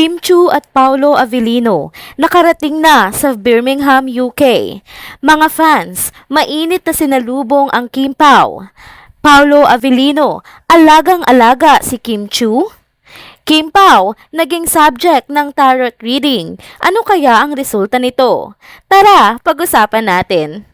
Kim Chiu at Paolo Avellino nakarating na sa Birmingham, UK. Mga fans, mainit na sinalubong ang Kim Pao. Paolo Avellino, alagang-alaga si Kim Chiu? Kim Pao, naging subject ng tarot reading. Ano kaya ang resulta nito? Tara, pag-usapan natin.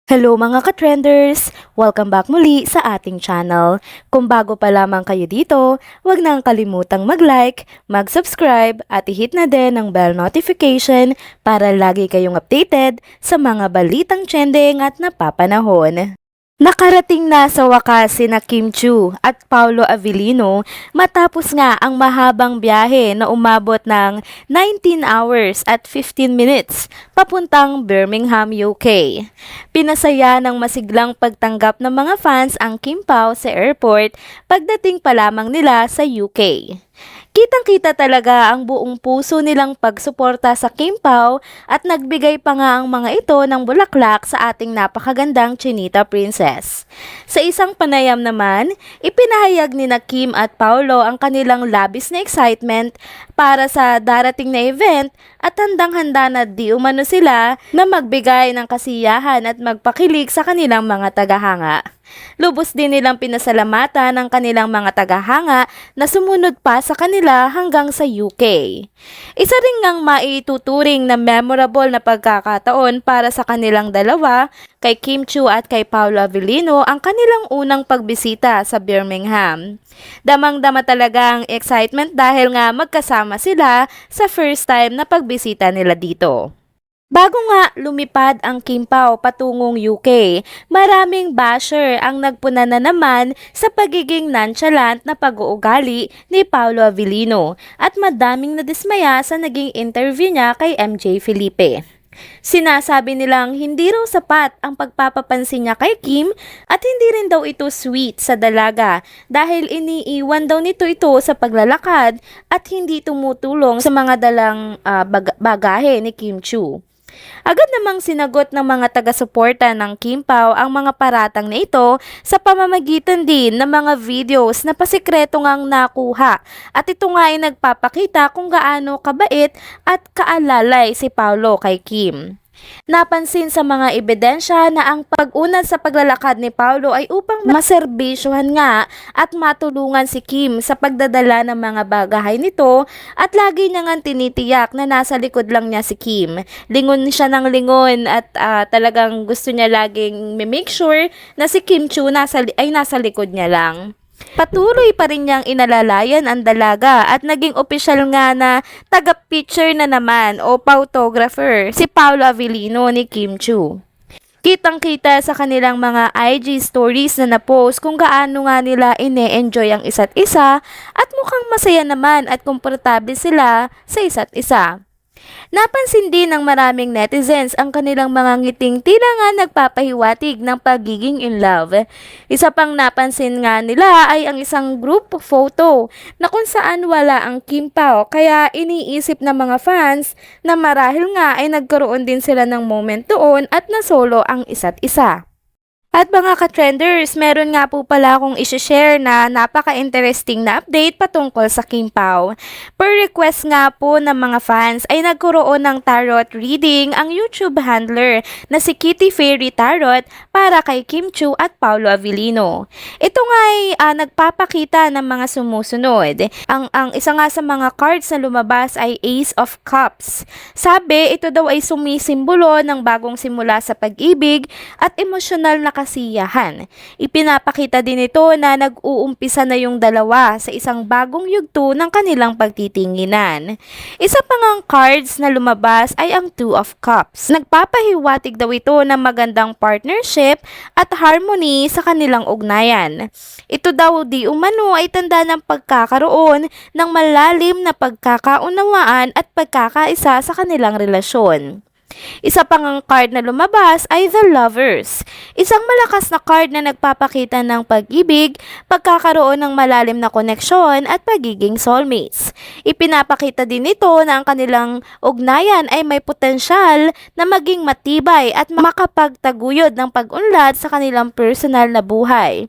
Hello mga ka-trenders! Welcome back muli sa ating channel. Kung bago pa lamang kayo dito, huwag nang kalimutang mag-like, mag-subscribe at i-hit na din ang bell notification para lagi kayong updated sa mga balitang trending at napapanahon. Nakarating na sa wakas sina Kim Chiu at Paolo Avellino matapos nga ang mahabang biyahe na umabot ng 19 hours at 15 minutes papuntang Birmingham, UK. Pinasaya ng masiglang pagtanggap ng mga fans ang Kim Pao sa airport pagdating pa lamang nila sa UK. Kitang-kita talaga ang buong puso nilang pagsuporta sa Kim Pao at nagbigay pa nga ang mga ito ng bulaklak sa ating napakagandang Chinita Princess. Sa isang panayam naman, ipinahayag ni na Kim at Paolo ang kanilang labis na excitement para sa darating na event at handang-handa na di umano sila na magbigay ng kasiyahan at magpakilig sa kanilang mga tagahanga. Lubos din nilang pinasalamatan ng kanilang mga tagahanga na sumunod pa sa kanila hanggang sa UK. Isa rin ngang maituturing na memorable na pagkakataon para sa kanilang dalawa, kay Kim Chiu at kay Paolo Avellino, ang kanilang unang pagbisita sa Birmingham. Damang-dama talaga ang excitement dahil nga magkasama sila sa first time na pagbisita nila dito. Bago nga lumipad ang Kim Pao patungong UK, maraming basher ang nagpuna na naman sa pagiging nonchalant na pag-uugali ni Paolo Avellino at madaming nadismaya sa naging interview niya kay MJ Felipe. Sinasabi nilang hindi raw sapat ang pagpapapansin niya kay Kim at hindi rin daw ito sweet sa dalaga dahil iniiwan daw nito ito sa paglalakad at hindi tumutulong sa mga dalang bagahe ni Kim Chiu. Agad namang sinagot ng mga taga-suporta ng Kim Pao ang mga paratang na ito sa pamamagitan din ng mga videos na pasikreto ngang nakuha at ito nga ay nagpapakita kung gaano kabait at kaalalay si Paolo kay Kim. Napansin sa mga ebidensya na ang pag-unad sa paglalakad ni Paolo ay upang maserbisyohan nga at matulungan si Kim sa pagdadala ng mga bagahay nito at lagi niya nga tinitiyak na nasa likod lang niya si Kim. Lingon siya ng lingon at talagang gusto niya laging make sure na si Kim Chiu nasa likod niya lang. Patuloy pa rin niyang inalalayan ang dalaga at naging opisyal nga na taga-picture na naman o photographer si Paolo Avellino ni Kim Chiu. Kitang-kita sa kanilang mga IG stories na na-post kung gaano nga nila ine-enjoy ang isa't isa at mukhang masaya naman at komportable sila sa isa't isa. Napansin din ng maraming netizens ang kanilang mga ngiting tila nga nagpapahiwatig ng pagiging in love. Isa pang napansin nga nila ay ang isang group photo na kung saan wala ang Kim Pao kaya iniisip ng mga fans na marahil nga ay nagkaroon din sila ng moment doon at nasolo ang isa't isa. At mga ka-trenders, meron nga po pala akong isi-share na napaka-interesting na update patungkol sa Kim Pao. Per request nga po ng mga fans ay nagkaroon ng tarot reading ang YouTube handler na si Kitty Fairy Tarot para kay Kim Chiu at Paolo Avellino. Ito nga ay nagpapakita ng mga sumusunod. Ang isa nga sa mga cards na lumabas ay Ace of Cups. Sabi, ito daw ay sumisimbolo ng bagong simula sa pag-ibig at emosyonal na kasiyahan. Ipinapakita din ito na nag-uumpisa na yung dalawa sa isang bagong yugto ng kanilang pagtitinginan. Isa pa ngang cards na lumabas ay ang Two of Cups. Nagpapahiwatig daw ito ng magandang partnership at harmony sa kanilang ugnayan. Ito daw di umano ay tanda ng pagkakaroon ng malalim na pagkakaunawaan at pagkakaisa sa kanilang relasyon. Isa pang ang card na lumabas ay The Lovers. Isang malakas na card na nagpapakita ng pag-ibig, pagkakaroon ng malalim na koneksyon at pagiging soulmates. Ipinapakita din ito na ang kanilang ugnayan ay may potensyal na maging matibay at makapagtaguyod ng pag-unlad sa kanilang personal na buhay.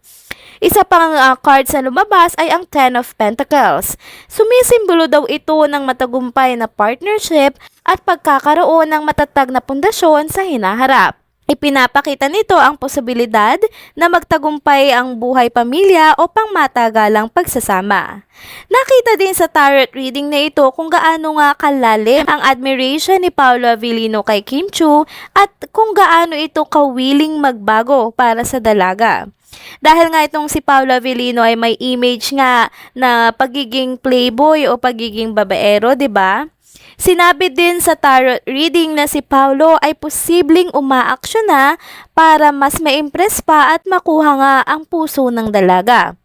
Isa pang card sa lumabas ay ang Ten of Pentacles. Sumisimbolo daw ito ng matagumpay na partnership at pagkakaroon ng matatag na pundasyon sa hinaharap. Ipinapakita nito ang posibilidad na magtagumpay ang buhay pamilya o pangmatagalang pagsasama. Nakita din sa tarot reading na ito kung gaano nga kalalim ang admiration ni Paolo Avellino kay Kim Chiu at kung gaano ito kawiling magbago para sa dalaga. Dahil nga itong si Paolo Avellino ay may image nga na pagiging playboy o pagiging babaero, 'di ba? Sinabi din sa tarot reading na si Paolo ay posibleng umaaksyon na para mas ma-impress pa at makuha nga ang puso ng dalaga.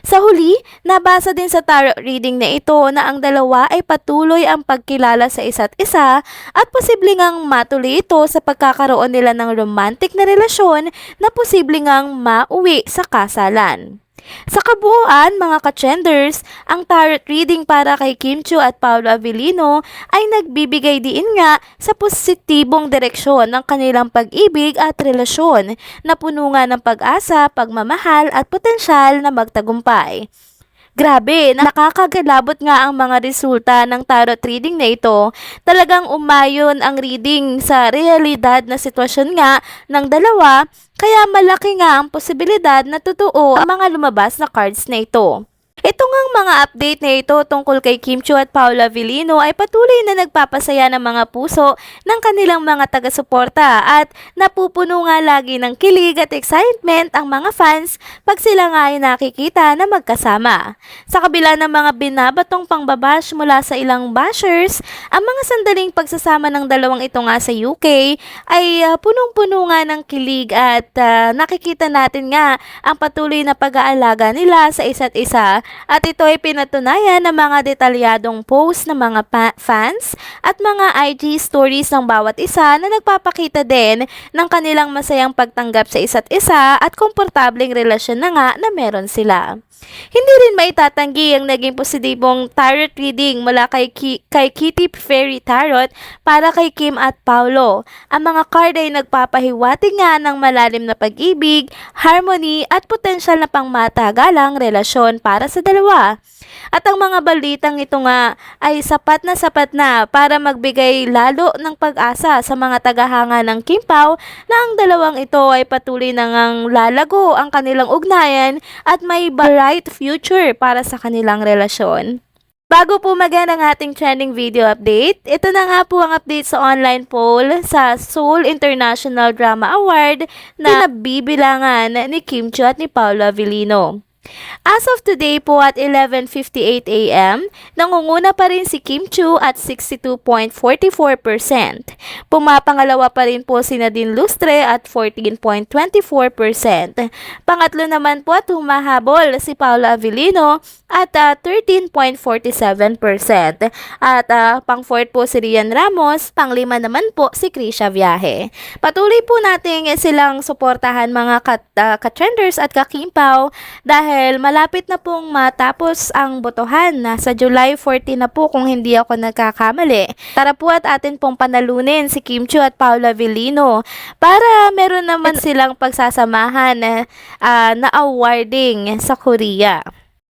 Sa huli, nabasa din sa tarot reading na ito na ang dalawa ay patuloy ang pagkilala sa isa't isa at posibleng ngang matuloy ito sa pagkakaroon nila ng romantic na relasyon na posibleng ngang mauwi sa kasalan. Sa kabuuan, mga ka-trenders, ang tarot reading para kay Kim Chiu at Paolo Avellino ay nagbibigay diin nga sa positibong direksyon ng kanilang pag-ibig at relasyon na puno nga ng pag-asa, pagmamahal at potensyal na magtagumpay. Grabe, nakakagalabot nga ang mga resulta ng tarot reading na ito. Talagang umayon ang reading sa realidad na sitwasyon nga ng dalawa, kaya malaki nga ang posibilidad na totoo ang mga lumabas na cards na ito. Ito ngang mga update na ito tungkol kay Kim Chiu at Paolo Avellino ay patuloy na nagpapasaya ng mga puso ng kanilang mga taga-suporta at napupuno nga lagi ng kilig at excitement ang mga fans pag sila nga ay nakikita na magkasama. Sa kabila ng mga binabatong pangbabash mula sa ilang bashers, ang mga sandaling pagsasama ng dalawang ito nga sa UK ay punong-puno nga ng kilig at nakikita natin nga ang patuloy na pag-aalaga nila sa isa't isa. At ito ay pinatunayan ng mga detalyadong post ng mga fans at mga IG stories ng bawat isa na nagpapakita din ng kanilang masayang pagtanggap sa isa't isa at komportableng relasyon na nga na meron sila. Hindi rin maitatanggi ang naging positibong tarot reading mula kay Kitty Fairy Tarot para kay Kim at Paolo. Ang mga card ay nagpapahiwatig nga ng malalim na pag-ibig, harmony at potensyal na pangmatagalang relasyon para sa dalawa. At ang mga balitang ito nga ay sapat na para magbigay lalo ng pag-asa sa mga tagahanga ng Kim Pao na ang dalawang ito ay patuloy na ngang lalago ang kanilang ugnayan at may bright future para sa kanilang relasyon. Bago po mag-end ang ating trending video update, ito na nga po ang update sa online poll sa Seoul International Drama Award na nabibilangan ni Kim Chiu at ni Paolo Avellino. As of today po at 11:58 AM, nangunguna pa rin si Kim Chiu at 62.44%. Pumapangalawa pa rin po si Nadine Lustre at 14.24%. Pangatlo naman po at humahabol si Paolo Avellino at 13.47%. At pang-fourth po si Rian Ramos, pang-lima naman po si Krisha Viaje. Patuloy po natin silang suportahan mga ka-trenders at ka-Kim Pao dahil malapit na pong matapos ang botohan. Sa July 14 na po kung hindi ako nagkakamali. Tara po at atin pong panalunin si Kim Chiu at Paolo Avellino para meron naman silang pagsasamahan na awarding sa Korea.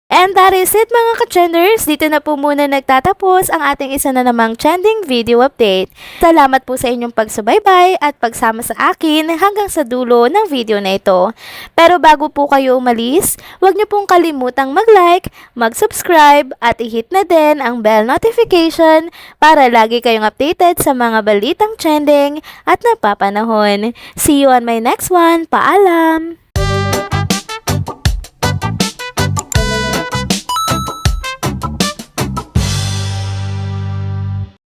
And that is it mga ka-trenders. Dito na po muna nagtatapos ang ating isa na namang trending video update. Salamat po sa inyong pagsubaybay at pagsama sa akin hanggang sa dulo ng video na ito. Pero bago po kayo umalis, huwag niyo pong kalimutang mag-like, mag-subscribe at i-hit na din ang bell notification para lagi kayong updated sa mga balitang trending at napapanahon. See you on my next one. Paalam!